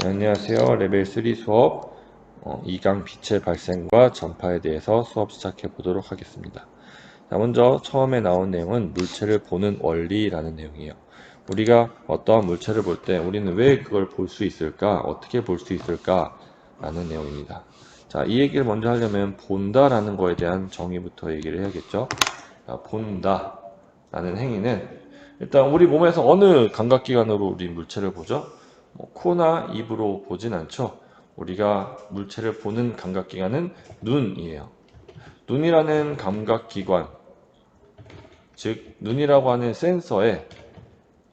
네, 안녕하세요. 레벨 3 수업 2강 빛의 발생과 전파에 대해서 수업 시작해 보도록 하겠습니다. 자, 먼저 처음에 나온 내용은 물체를 보는 원리라는 내용이에요. 우리가 어떠한 물체를 볼 때 우리는 왜 그걸 볼 수 있을까? 어떻게 볼 수 있을까? 라는 내용입니다. 자, 이 얘기를 먼저 하려면 본다라는 거에 대한 정의부터 얘기를 해야겠죠. 자, 본다 라는 행위는 일단 우리 몸에서 어느 감각기관으로 우리 물체를 보죠? 코나 입으로 보진 않죠. 우리가 물체를 보는 감각기관은 눈이에요. 눈이라는 감각기관, 즉 눈이라고 하는 센서에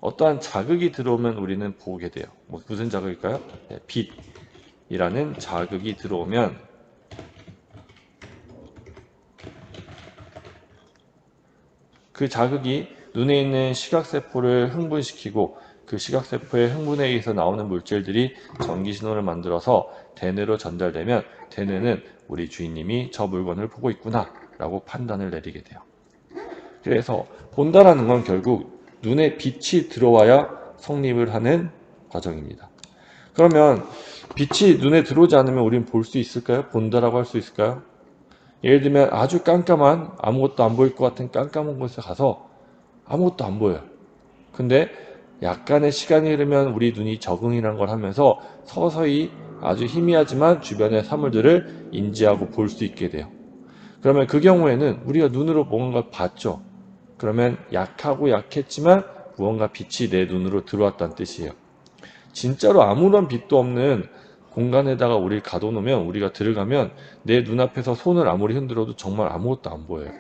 어떠한 자극이 들어오면 우리는 보게 돼요. 무슨 자극일까요? 네, 빛이라는 자극이 들어오면 그 자극이 눈에 있는 시각세포를 흥분시키고 그 시각세포의 흥분에 의해서 나오는 물질들이 전기신호를 만들어서 대뇌로 전달되면 대뇌는 우리 주인님이 저 물건을 보고 있구나 라고 판단을 내리게 돼요. 그래서 본다라는 건 결국 눈에 빛이 들어와야 성립을 하는 과정입니다. 그러면 빛이 눈에 들어오지 않으면 우리는 볼 수 있을까요? 본다라고 할 수 있을까요? 예를 들면 아주 깜깜한 아무것도 안 보일 것 같은 깜깜한 곳에 가서 아무것도 안 보여요. 근데 약간의 시간이 흐르면 우리 눈이 적응이라는 걸 하면서 서서히 아주 희미하지만 주변의 사물들을 인지하고 볼 수 있게 돼요. 그러면 그 경우에는 우리가 눈으로 뭔가 봤죠. 그러면 약하고 약했지만 무언가 빛이 내 눈으로 들어왔다는 뜻이에요. 진짜로 아무런 빛도 없는 공간에다가 우리를 가둬놓으면 우리가 들어가면 내 눈앞에서 손을 아무리 흔들어도 정말 아무것도 안 보여요.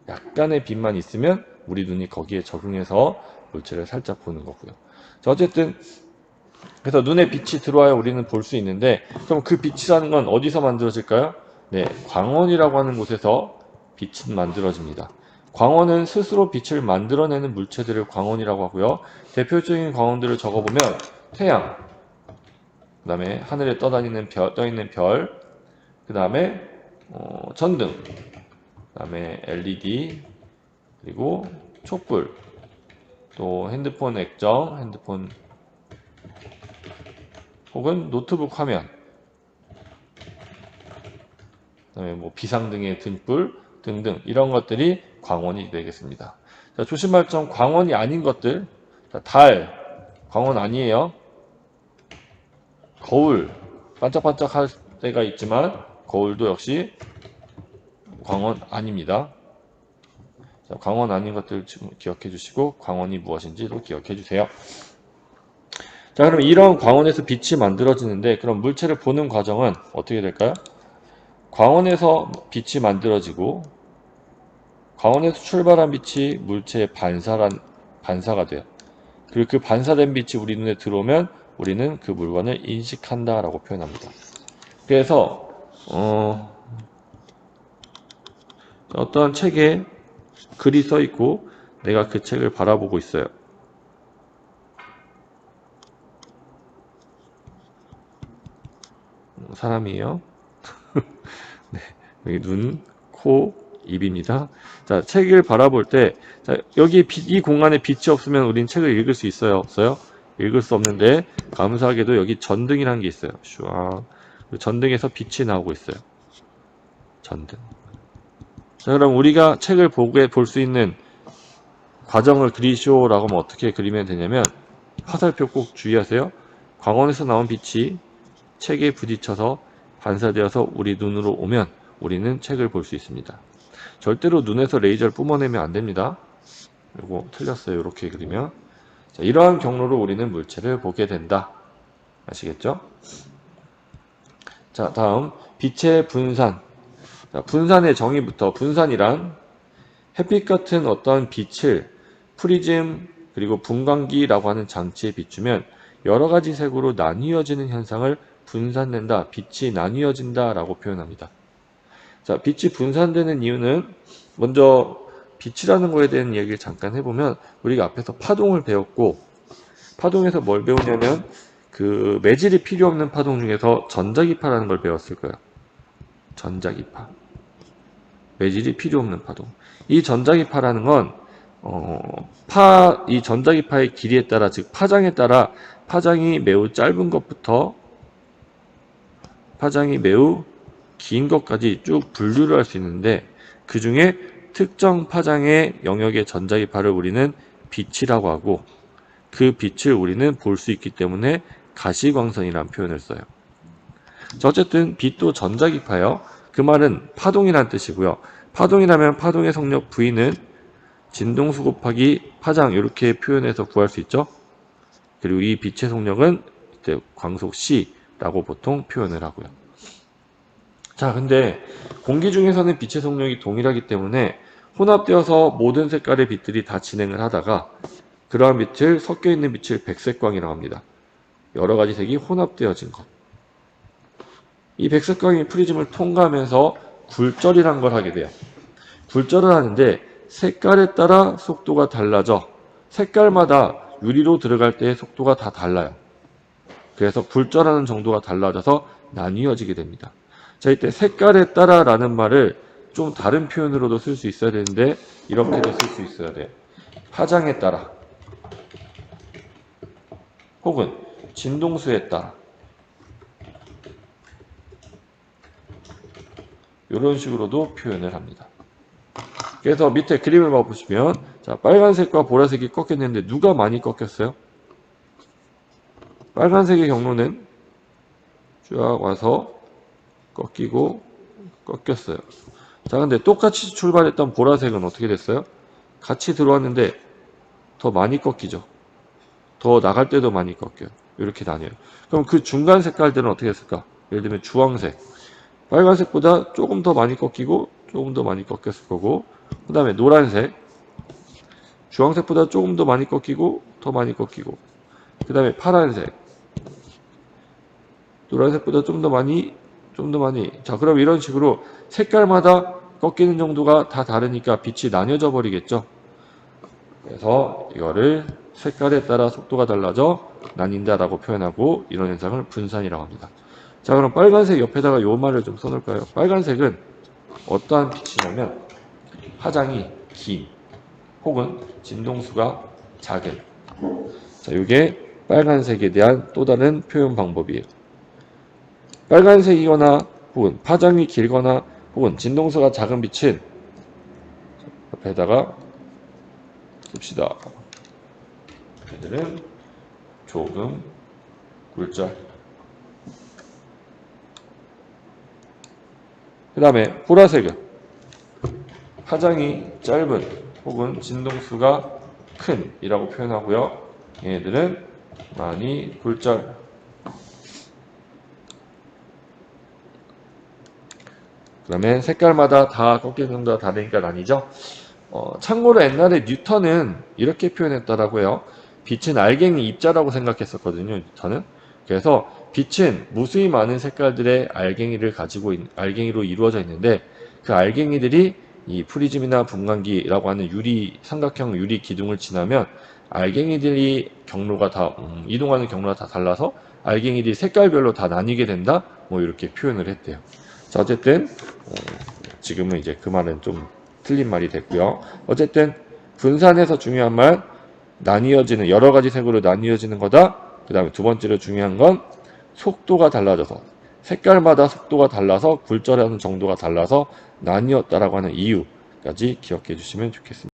약간의 빛만 있으면 우리 눈이 거기에 적응해서 물체를 살짝 보는 거고요. 자, 어쨌든 그래서 눈에 빛이 들어와야 우리는 볼 수 있는데 그럼 그 빛이라는 건 어디서 만들어질까요? 네, 광원이라고 하는 곳에서 빛은 만들어집니다. 광원은 스스로 빛을 만들어내는 물체들을 광원이라고 하고요. 대표적인 광원들을 적어보면 태양, 그 다음에 하늘에 떠있는 별, 그 다음에 전등, 그 다음에 LED, 그리고 촛불, 또 핸드폰 액정, 핸드폰 혹은 노트북 화면, 그 다음에 비상등의 등불 등등 이런 것들이 광원이 되겠습니다. 자, 조심할 점, 광원이 아닌 것들. 자, 달, 광원 아니에요. 거울, 반짝반짝할 때가 있지만 거울도 역시 광원 아닙니다. 자, 광원 아닌 것들 기억해 주시고 광원이 무엇인지도 기억해 주세요. 자, 그럼 이런 광원에서 빛이 만들어지는데 그럼 물체를 보는 과정은 어떻게 될까요? 광원에서 빛이 만들어지고 광원에서 출발한 빛이 물체에 반사가 돼요. 그리고 그 반사된 빛이 우리 눈에 들어오면 우리는 그 물건을 인식한다 라고 표현합니다. 그래서 어떤 책에 글이 써 있고 내가 그 책을 바라보고 있어요. 사람이에요. 네, 여기 눈, 코, 입입니다. 자, 책을 바라볼 때, 자, 여기 이 공간에 빛이 없으면 우린 책을 읽을 수 있어요? 없어요? 읽을 수 없는데, 감사하게도 여기 전등이라는 게 있어요. 슈아. 전등에서 빛이 나오고 있어요. 전등. 자, 그럼 우리가 책을 볼 수 있는 과정을 그리시오라고 하면 어떻게 그리면 되냐면, 화살표 꼭 주의하세요. 광원에서 나온 빛이 책에 부딪혀서 반사되어서 우리 눈으로 오면 우리는 책을 볼 수 있습니다. 절대로 눈에서 레이저를 뿜어내면 안 됩니다. 이거 틀렸어요. 이렇게 그리면. 자, 이러한 경로로 우리는 물체를 보게 된다. 아시겠죠? 자, 다음 빛의 분산. 자, 분산의 정의부터. 분산이란 햇빛 같은 어떤 빛을 프리즘 그리고 분광기라고 하는 장치에 비추면 여러 가지 색으로 나뉘어지는 현상을 분산된다, 빛이 나뉘어진다 라고 표현합니다. 자, 빛이 분산되는 이유는 먼저 빛이라는 거에 대한 얘기를 잠깐 해보면 우리가 앞에서 파동을 배웠고 파동에서 뭘 배우냐면 그 매질이 필요 없는 파동 중에서 전자기파라는 걸 배웠을 거예요. 전자기파. 매질이 필요 없는 파동. 이 전자기파라는 건 이 전자기파의 길이에 따라 즉 파장에 따라 파장이 매우 짧은 것부터 파장이 매우 긴 것까지 쭉 분류를 할 수 있는데, 그 중에 특정 파장의 영역의 전자기파를 우리는 빛이라고 하고, 그 빛을 우리는 볼 수 있기 때문에 가시광선이라는 표현을 써요. 자, 어쨌든 빛도 전자기파예요. 그 말은 파동이란 뜻이고요. 파동이라면 파동의 속력 V는 진동수 곱하기 파장, 이렇게 표현해서 구할 수 있죠. 그리고 이 빛의 속력은 이때 광속 C라고 보통 표현을 하고요. 자, 근데 공기 중에서는 빛의 속력이 동일하기 때문에 혼합되어서 모든 색깔의 빛들이 다 진행을 하다가 그러한 빛을, 섞여 있는 빛을 백색광이라고 합니다. 여러 가지 색이 혼합되어진 것. 이 백색광이 프리즘을 통과하면서 굴절이란 걸 하게 돼요. 굴절을 하는데 색깔에 따라 속도가 달라져. 색깔마다 유리로 들어갈 때의 속도가 다 달라요. 그래서 굴절하는 정도가 달라져서 나뉘어지게 됩니다. 자, 이때 색깔에 따라 라는 말을 좀 다른 표현으로도 쓸 수 있어야 되는데, 이렇게도 쓸 수 있어야 돼요. 파장에 따라, 혹은 진동수에 따라, 이런 식으로도 표현을 합니다. 그래서 밑에 그림을 봐보시면, 자, 빨간색과 보라색이 꺾였는데 누가 많이 꺾였어요? 빨간색의 경로는 쭉 와서 꺾이고 꺾였어요. 자, 근데 똑같이 출발했던 보라색은 어떻게 됐어요? 같이 들어왔는데 더 많이 꺾이죠. 더 나갈 때도 많이 꺾여요. 이렇게 나뉘어요. 그럼 그 중간 색깔들은 어떻게 됐을까? 예를 들면 주황색. 빨간색보다 조금 더 많이 꺾이고 조금 더 많이 꺾였을 거고, 그 다음에 노란색. 주황색보다 조금 더 많이 꺾이고 더 많이 꺾이고, 그 다음에 파란색. 노란색보다 좀 더 많이. 자, 그럼 이런 식으로 색깔마다 꺾이는 정도가 다 다르니까 빛이 나뉘어져 버리겠죠. 그래서 이거를 색깔에 따라 속도가 달라져 나뉜다라고 표현하고, 이런 현상을 분산이라고 합니다. 자, 그럼 빨간색 옆에다가 요 말을 좀 써놓을까요? 빨간색은 어떠한 빛이냐면 파장이 긴, 혹은 진동수가 작은. 자, 이게 빨간색에 대한 또 다른 표현 방법이에요. 빨간색이거나 혹은 파장이 길거나 혹은 진동수가 작은 빛은 옆에다가 씁시다. 얘들은 조금 굴절. 그 다음에 보라색은 파장이 짧은 혹은 진동수가 큰 이라고 표현하고요. 얘네들은 많이 굴절. 그 다음에 색깔마다 다 꺾이는 정도가 다르니까 나뉘죠. 참고로 옛날에 뉴턴은 이렇게 표현했더라고요. 빛은 알갱이 입자라고 생각했었거든요, 뉴턴은. 그래서 빛은 무수히 많은 색깔들의 알갱이로 이루어져 있는데, 그 알갱이들이 이 프리즘이나 분광기라고 하는 삼각형 유리 기둥을 지나면 알갱이들이 이동하는 경로가 다 달라서 알갱이들이 색깔별로 다 나뉘게 된다, 뭐 이렇게 표현을 했대요. 자, 어쨌든 지금은 이제 그 말은 좀 틀린 말이 됐고요. 어쨌든 분산에서 중요한 말, 나뉘어지는, 여러 가지 색으로 나뉘어지는 거다. 그 다음에 두 번째로 중요한 건 속도가 달라져서, 색깔마다 속도가 달라서 굴절하는 정도가 달라서 나뉘었다라고 하는 이유까지 기억해 주시면 좋겠습니다.